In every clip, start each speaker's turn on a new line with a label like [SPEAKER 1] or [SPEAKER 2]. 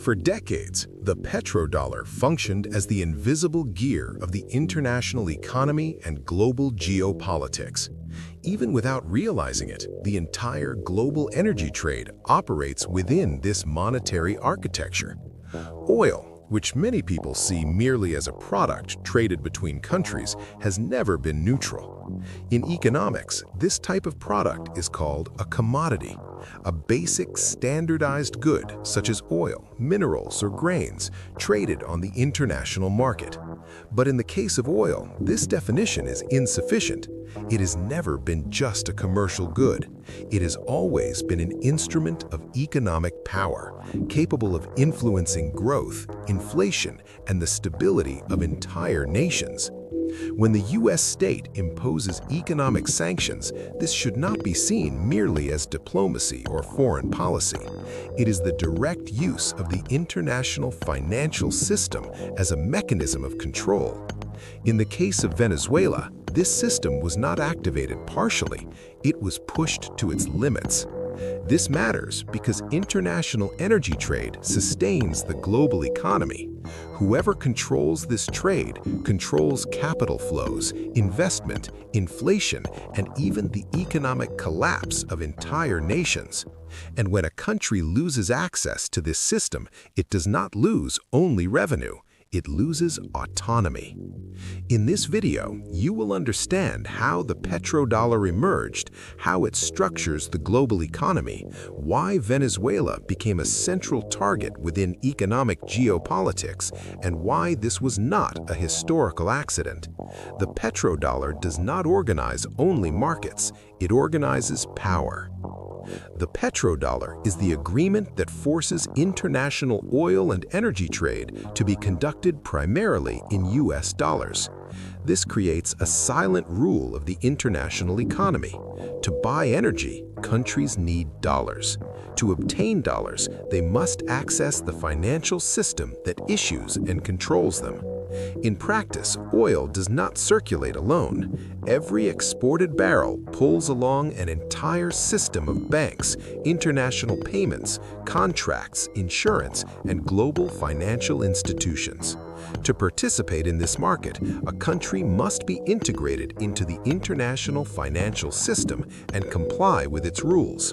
[SPEAKER 1] For decades, the petrodollar functioned as the invisible gear of the international economy and global geopolitics. Even without realizing it, the entire global energy trade operates within this monetary architecture. Oil, which many people see merely as a product traded between countries, has never been neutral. In economics, this type of product is called a commodity, a basic standardized good such as oil, minerals, or grains traded on the international market. But in the case of oil, this definition is insufficient. It has never been just a commercial good. It has always been an instrument of economic power, capable of influencing growth, inflation, and the stability of entire nations. When the U.S. state imposes economic sanctions, this should not be seen merely as diplomacy or foreign policy. It is the direct use of the international financial system as a mechanism of control. In the case of Venezuela, this system was not activated partially, it was pushed to its limits. This matters because international energy trade sustains the global economy. Whoever controls this trade controls capital flows, investment, inflation, and even the economic collapse of entire nations. And when a country loses access to this system, it does not lose only revenue. It loses autonomy. In this video, you will understand how the petrodollar emerged, how it structures the global economy, why Venezuela became a central target within economic geopolitics, and why this was not a historical accident. The petrodollar does not organize only markets, it organizes power. The petrodollar is the agreement that forces international oil and energy trade to be conducted primarily in US dollars. This creates a silent rule of the international economy. To buy energy, countries need dollars. To obtain dollars, they must access the financial system that issues and controls them. In practice, oil does not circulate alone. Every exported barrel pulls along an entire system of banks, international payments, contracts, insurance, and global financial institutions. To participate in this market, a country must be integrated into the international financial system and comply with its rules.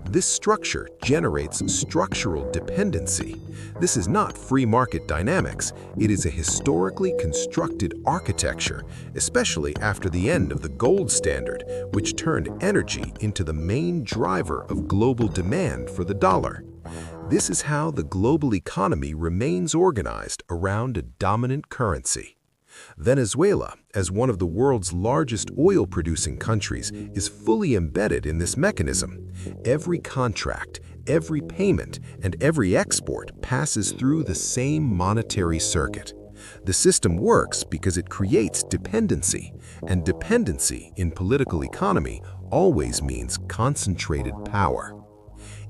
[SPEAKER 1] This structure generates structural dependency. This is not free market dynamics. It is a historically constructed architecture, especially after the end of the gold standard, which turned energy into the main driver of global demand for the dollar. This is how the global economy remains organized around a dominant currency. Venezuela, as one of the world's largest oil-producing countries, is fully embedded in this mechanism. Every contract, every payment, and every export passes through the same monetary circuit. The system works because it creates dependency, and dependency in political economy always means concentrated power.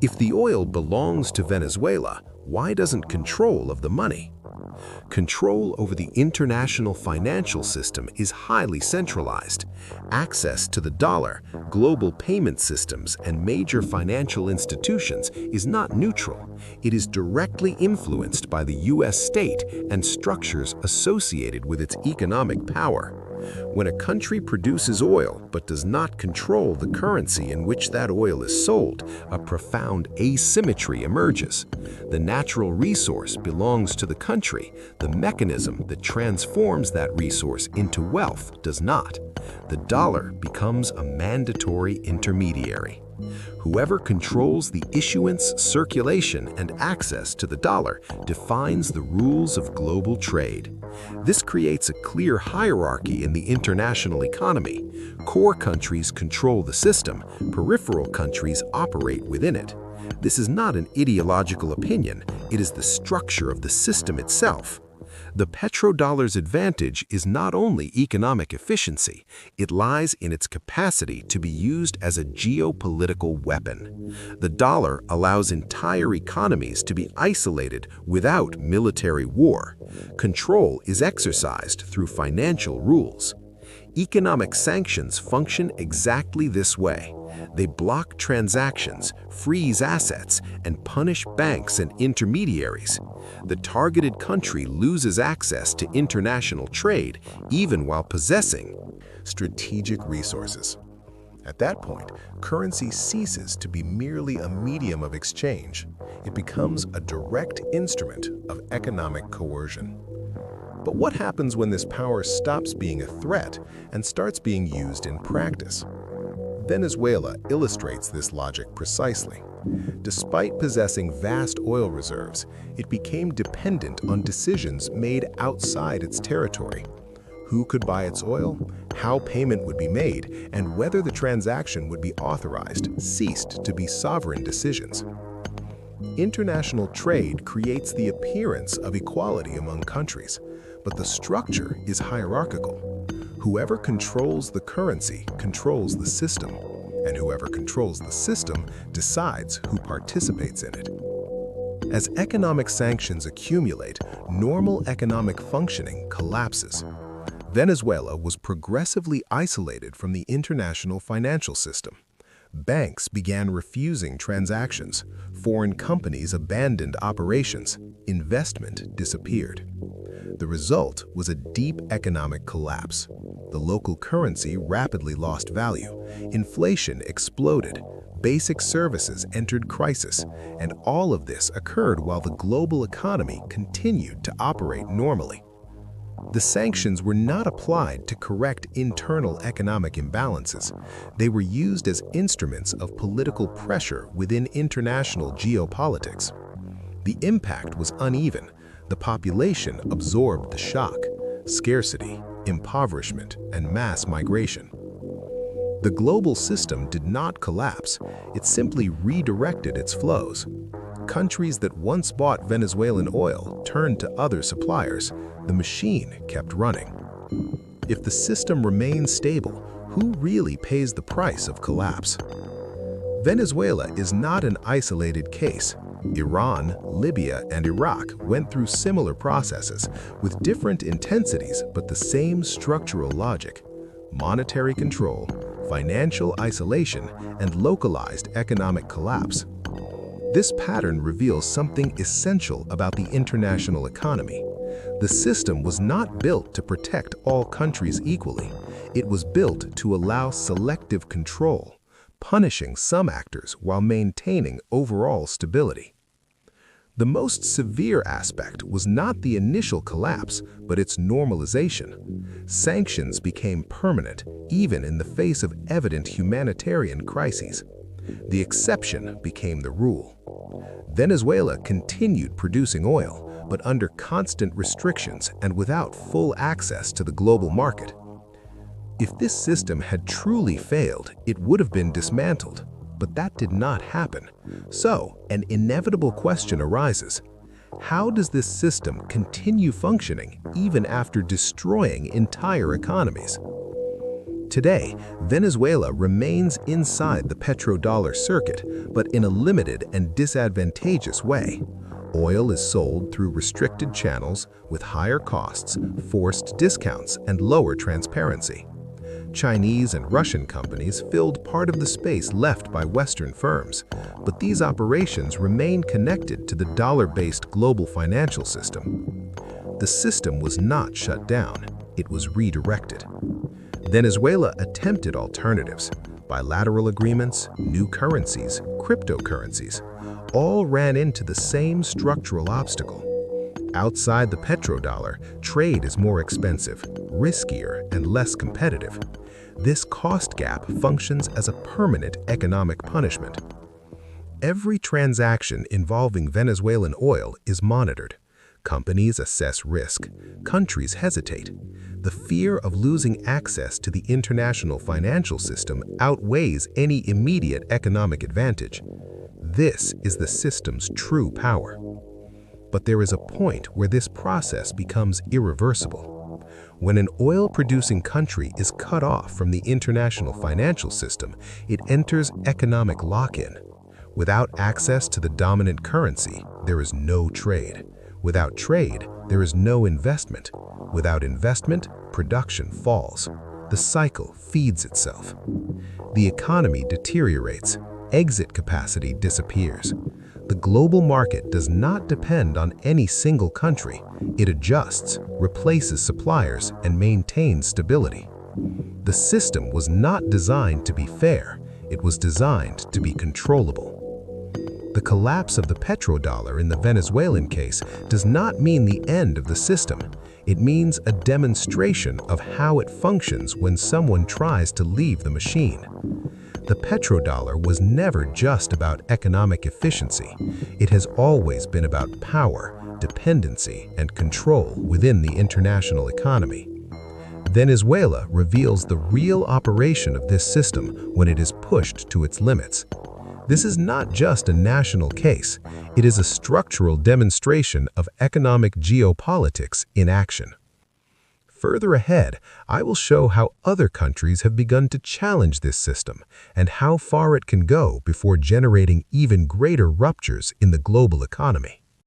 [SPEAKER 1] If the oil belongs to Venezuela, why doesn't control of the money? Control over the international financial system is highly centralized. Access to the dollar, global payment systems, and major financial institutions is not neutral. It is directly influenced by the U.S. state and structures associated with its economic power. When a country produces oil but does not control the currency in which that oil is sold, a profound asymmetry emerges. The natural resource belongs to the country. The mechanism that transforms that resource into wealth does not. The dollar becomes a mandatory intermediary. Whoever controls the issuance, circulation, and access to the dollar defines the rules of global trade. This creates a clear hierarchy in the international economy. Core countries control the system, peripheral countries operate within it. This is not an ideological opinion, it is the structure of the system itself. The petrodollar's advantage is not only economic efficiency, it lies in its capacity to be used as a geopolitical weapon. The dollar allows entire economies to be isolated without military war. Control is exercised through financial rules. Economic sanctions function exactly this way. They block transactions, freeze assets, and punish banks and intermediaries. The targeted country loses access to international trade, even while possessing strategic resources. At that point, currency ceases to be merely a medium of exchange. It becomes a direct instrument of economic coercion. But what happens when this power stops being a threat and starts being used in practice? Venezuela illustrates this logic precisely. Despite possessing vast oil reserves, it became dependent on decisions made outside its territory. Who could buy its oil, how payment would be made, and whether the transaction would be authorized ceased to be sovereign decisions. International trade creates the appearance of equality among countries, but the structure is hierarchical. Whoever controls the currency controls the system, and whoever controls the system decides who participates in it. As economic sanctions accumulate, normal economic functioning collapses. Venezuela was progressively isolated from the international financial system. Banks began refusing transactions, foreign companies abandoned operations, investment disappeared. The result was a deep economic collapse. The local currency rapidly lost value, inflation exploded, basic services entered crisis, and all of this occurred while the global economy continued to operate normally. The sanctions were not applied to correct internal economic imbalances. They were used as instruments of political pressure within international geopolitics. The impact was uneven. The population absorbed the shock, scarcity, impoverishment, and mass migration. The global system did not collapse. It simply redirected its flows. Countries that once bought Venezuelan oil turned to other suppliers. The machine kept running. If the system remains stable, who really pays the price of collapse? Venezuela is not an isolated case. Iran, Libya, and Iraq went through similar processes with different intensities but the same structural logic: monetary control, financial isolation, and localized economic collapse. This pattern reveals something essential about the international economy. The system was not built to protect all countries equally. It was built to allow selective control, punishing some actors while maintaining overall stability. The most severe aspect was not the initial collapse, but its normalization. Sanctions became permanent, even in the face of evident humanitarian crises. The exception became the rule. Venezuela continued producing oil, but under constant restrictions and without full access to the global market. If this system had truly failed, it would have been dismantled, but that did not happen. So, an inevitable question arises: how does this system continue functioning even after destroying entire economies? Today, Venezuela remains inside the petrodollar circuit, but in a limited and disadvantageous way. Oil is sold through restricted channels with higher costs, forced discounts, and lower transparency. Chinese and Russian companies filled part of the space left by Western firms, but these operations remain connected to the dollar-based global financial system. The system was not shut down, it was redirected. Venezuela attempted alternatives: bilateral agreements, new currencies, cryptocurrencies. All ran into the same structural obstacle. Outside the petrodollar, trade is more expensive, riskier, and less competitive. This cost gap functions as a permanent economic punishment. Every transaction involving Venezuelan oil is monitored. Companies assess risk. Countries hesitate. The fear of losing access to the international financial system outweighs any immediate economic advantage. This is the system's true power. But there is a point where this process becomes irreversible. When an oil-producing country is cut off from the international financial system, it enters economic lock-in. Without access to the dominant currency, there is no trade. Without trade, there is no investment. Without investment, production falls. the cycle feeds itself. The economy deteriorates, exit capacity disappears. The global market does not depend on any single country. It adjusts, replaces suppliers, and maintains stability. The system was not designed to be fair. It was designed to be controllable. The collapse of the petrodollar in the Venezuelan case does not mean the end of the system. It means a demonstration of how it functions when someone tries to leave the machine. The petrodollar was never just about economic efficiency. It has always been about power, dependency, and control within the international economy. Venezuela reveals the real operation of this system when it is pushed to its limits. This is not just a national case, it is a structural demonstration of economic geopolitics in action. Further ahead, I will show how other countries have begun to challenge this system and how far it can go before generating even greater ruptures in the global economy.